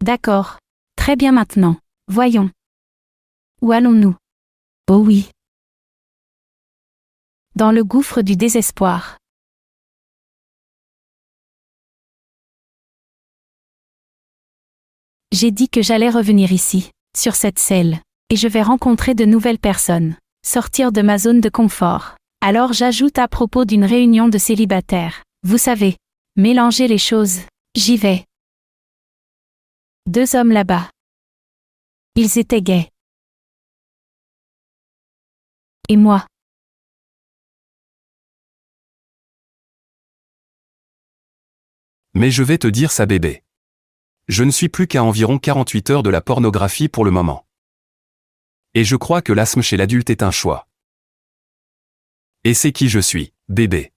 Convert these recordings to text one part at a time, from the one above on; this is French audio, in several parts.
D'accord. Très bien maintenant. Voyons. Où allons-nous? Oh oui. Dans le gouffre du désespoir. J'ai dit que j'allais revenir ici, sur cette selle, et je vais rencontrer de nouvelles personnes, sortir de ma zone de confort. Alors j'ajoute à propos d'une réunion de célibataires, vous savez, mélanger les choses, j'y vais. 2 hommes là-bas. Ils étaient gays. Et moi. Mais je vais te dire ça bébé. Je ne suis plus qu'à environ 48 heures de la pornographie pour le moment. Et je crois que l'asthme chez l'adulte est un choix. Et c'est qui je suis, bébé.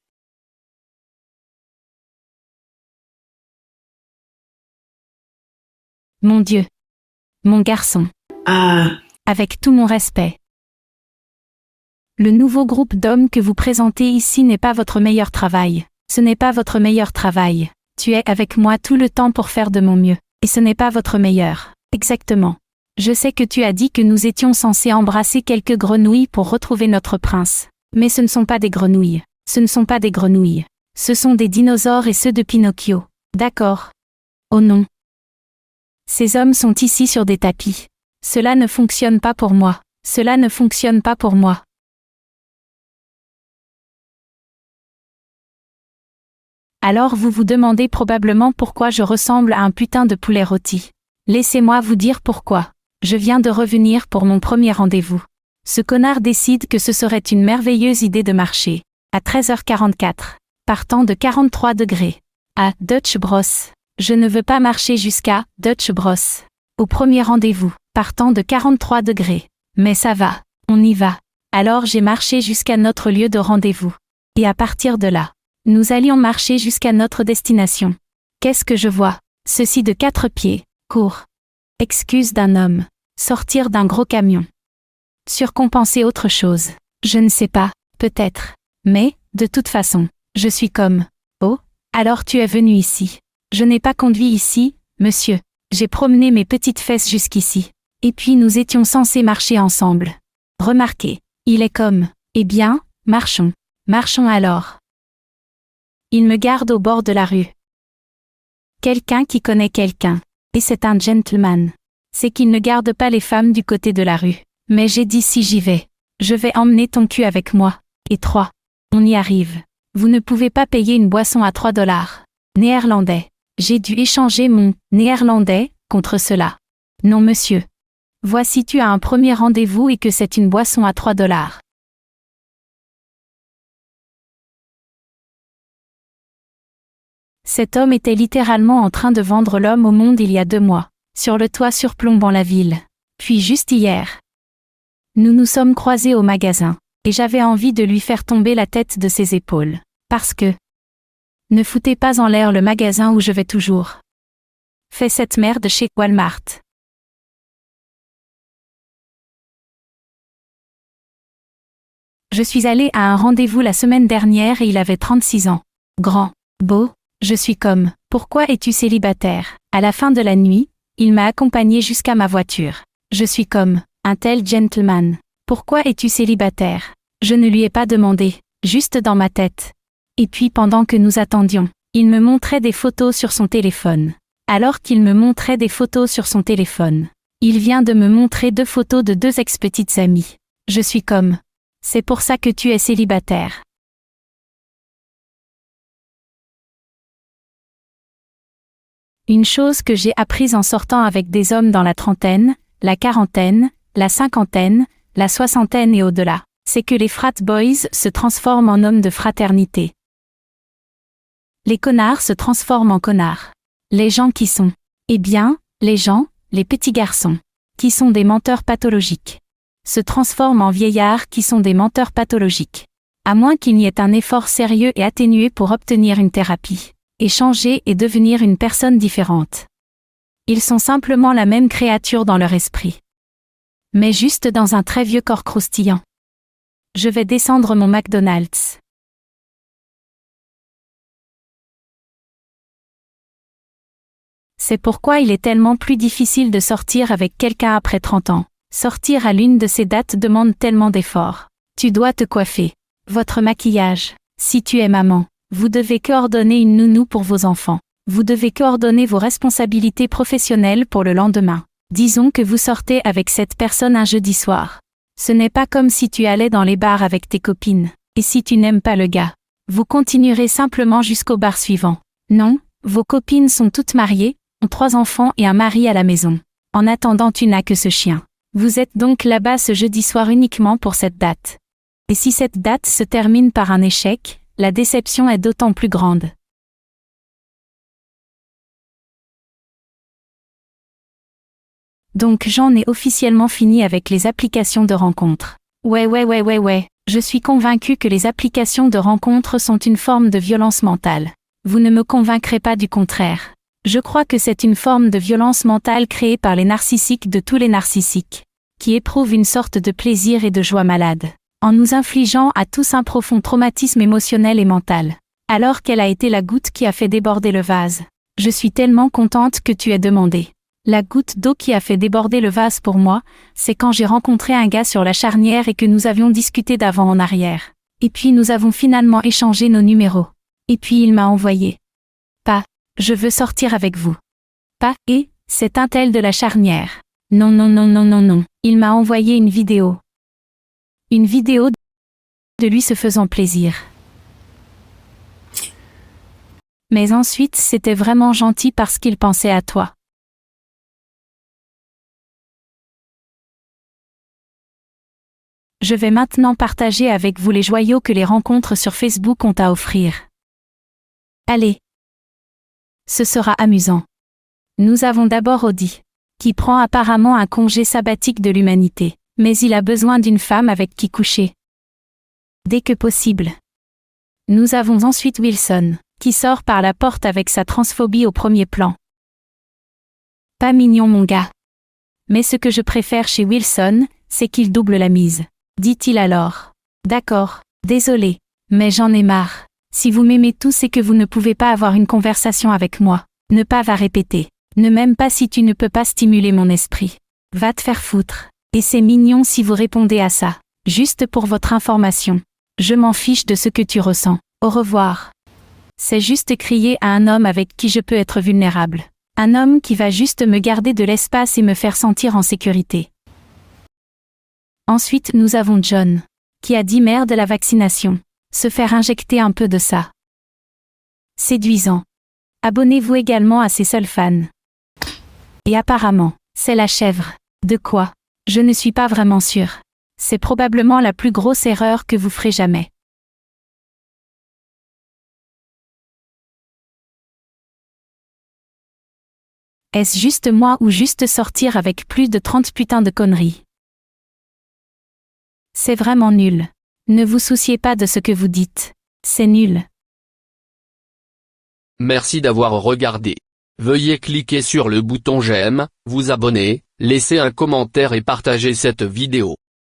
Mon Dieu. Mon garçon. Avec tout mon respect. Le nouveau groupe d'hommes que vous présentez ici n'est pas votre meilleur travail. Ce n'est pas votre meilleur travail. Tu es avec moi tout le temps pour faire de mon mieux. Et ce n'est pas votre meilleur. Exactement. Je sais que tu as dit que nous étions censés embrasser quelques grenouilles pour retrouver notre prince. Mais ce ne sont pas des grenouilles. Ce ne sont pas des grenouilles. Ce sont des dinosaures et ceux de Pinocchio. D'accord. Oh non. Ces hommes sont ici sur des tapis. Cela ne fonctionne pas pour moi. Cela ne fonctionne pas pour moi. Alors vous vous demandez probablement pourquoi je ressemble à un putain de poulet rôti. Laissez-moi vous dire pourquoi. Je viens de revenir pour mon premier rendez-vous. Ce connard décide que ce serait une merveilleuse idée de marcher. À 13h44. Partant de 43 degrés. À Dutch Bros. Je ne veux pas marcher jusqu'à Dutch Bros. Au premier rendez-vous. Partant de 43 degrés. Mais ça va. On y va. Alors j'ai marché jusqu'à notre lieu de rendez-vous. Et à partir de là, nous allions marcher jusqu'à notre destination. Qu'est-ce que je vois? Ceci de 4 pieds, court. Excuse d'un homme. Sortir d'un gros camion. Surcompenser autre chose. Je ne sais pas, peut-être. Mais, de toute façon, je suis comme, oh, alors tu es venu ici. Je n'ai pas conduit ici, monsieur. J'ai promené mes petites fesses jusqu'ici. Et puis nous étions censés marcher ensemble. Remarquez, il est comme, eh bien, marchons. Marchons alors. Il me garde au bord de la rue. Quelqu'un qui connaît quelqu'un. Et c'est un gentleman. C'est qu'il ne garde pas les femmes du côté de la rue. Mais j'ai dit si j'y vais. Je vais emmener ton cul avec moi. Et 3. On y arrive. Vous ne pouvez pas payer une boisson à $3. Néerlandais. J'ai dû échanger mon néerlandais contre cela. Non monsieur. Voici tu as un premier rendez-vous et que c'est une boisson à $3. Cet homme était littéralement en train de vendre l'homme au monde il y a 2 mois, sur le toit surplombant la ville. Puis juste hier. Nous nous sommes croisés au magasin, et j'avais envie de lui faire tomber la tête de ses épaules. Parce que... Ne foutez pas en l'air le magasin où je vais toujours. Fais cette merde chez Walmart. Je suis allée à un rendez-vous la semaine dernière et il avait 36 ans. Grand, beau. Je suis comme, pourquoi es-tu célibataire? À la fin de la nuit, il m'a accompagnée jusqu'à ma voiture. Je suis comme, un tel gentleman. Pourquoi es-tu célibataire? Je ne lui ai pas demandé, juste dans ma tête. Et puis pendant que nous attendions, il me montrait des photos sur son téléphone. Alors qu'il me montrait des photos sur son téléphone, il vient de me montrer 2 photos de 2 ex-petites amies. Je suis comme, c'est pour ça que tu es célibataire. Une chose que j'ai apprise en sortant avec des hommes dans la trentaine, la quarantaine, la cinquantaine, la soixantaine et au-delà, c'est que les frat boys se transforment en hommes de fraternité. Les connards se transforment en connards. Les gens qui sont, eh bien, les gens, les petits garçons, qui sont des menteurs pathologiques, se transforment en vieillards qui sont des menteurs pathologiques. À moins qu'il n'y ait un effort sérieux et atténué pour obtenir une thérapie. Et changer et devenir une personne différente. Ils sont simplement la même créature dans leur esprit. Mais juste dans un très vieux corps croustillant. Je vais descendre mon McDonald's. C'est pourquoi il est tellement plus difficile de sortir avec quelqu'un après 30 ans. Sortir à l'une de ces dates demande tellement d'efforts. Tu dois te coiffer. Votre maquillage. Si tu es maman, vous devez coordonner une nounou pour vos enfants. Vous devez coordonner vos responsabilités professionnelles pour le lendemain. Disons que vous sortez avec cette personne un jeudi soir. Ce n'est pas comme si tu allais dans les bars avec tes copines. Et si tu n'aimes pas le gars, vous continuerez simplement jusqu'au bar suivant. Non, vos copines sont toutes mariées, ont 3 enfants et un mari à la maison. En attendant, tu n'as que ce chien. Vous êtes donc là-bas ce jeudi soir uniquement pour cette date. Et si cette date se termine par un échec, la déception est d'autant plus grande. Donc j'en ai officiellement fini avec les applications de rencontres. Ouais. Je suis convaincue que les applications de rencontres sont une forme de violence mentale. Vous ne me convaincrez pas du contraire. Je crois que c'est une forme de violence mentale créée par les narcissiques de tous les narcissiques, qui éprouvent une sorte de plaisir et de joie malade, en nous infligeant à tous un profond traumatisme émotionnel et mental. Alors quelle a été la goutte qui a fait déborder le vase? Je suis tellement contente que tu aies demandé. La goutte d'eau qui a fait déborder le vase pour moi, c'est quand j'ai rencontré un gars sur la charnière et que nous avions discuté d'avant en arrière. Et puis nous avons finalement échangé nos numéros. Et puis il m'a envoyé. Pas, je veux sortir avec vous. Pas, et, c'est un tel de la charnière. Non. Il m'a envoyé une vidéo. Une vidéo de lui se faisant plaisir. Mais ensuite c'était vraiment gentil parce qu'il pensait à toi. Je vais maintenant partager avec vous les joyaux que les rencontres sur Facebook ont à offrir. Allez. Ce sera amusant. Nous avons d'abord Audi, qui prend apparemment un congé sabbatique de l'humanité, mais il a besoin d'une femme avec qui coucher. Dès que possible. Nous avons ensuite Wilson, qui sort par la porte avec sa transphobie au premier plan. Pas mignon mon gars. Mais ce que je préfère chez Wilson, c'est qu'il double la mise. Dit-il alors. D'accord, désolé, mais j'en ai marre. Si vous m'aimez tous, c'est que vous ne pouvez pas avoir une conversation avec moi. Ne pas va répéter. Ne m'aime pas si tu ne peux pas stimuler mon esprit. Va te faire foutre. Et c'est mignon si vous répondez à ça. Juste pour votre information. Je m'en fiche de ce que tu ressens. Au revoir. C'est juste crier à un homme avec qui je peux être vulnérable. Un homme qui va juste me garder de l'espace et me faire sentir en sécurité. Ensuite nous avons John, qui a dit merde la vaccination. Se faire injecter un peu de ça. Séduisant. Abonnez-vous également à ses seuls fans. Et apparemment, c'est la chèvre. De quoi? Je ne suis pas vraiment sûre. C'est probablement la plus grosse erreur que vous ferez jamais. Est-ce juste moi ou juste sortir avec plus de 30 putains de conneries? C'est vraiment nul. Ne vous souciez pas de ce que vous dites. C'est nul. Merci d'avoir regardé. Veuillez cliquer sur le bouton j'aime, vous abonner, laisser un commentaire et partager cette vidéo.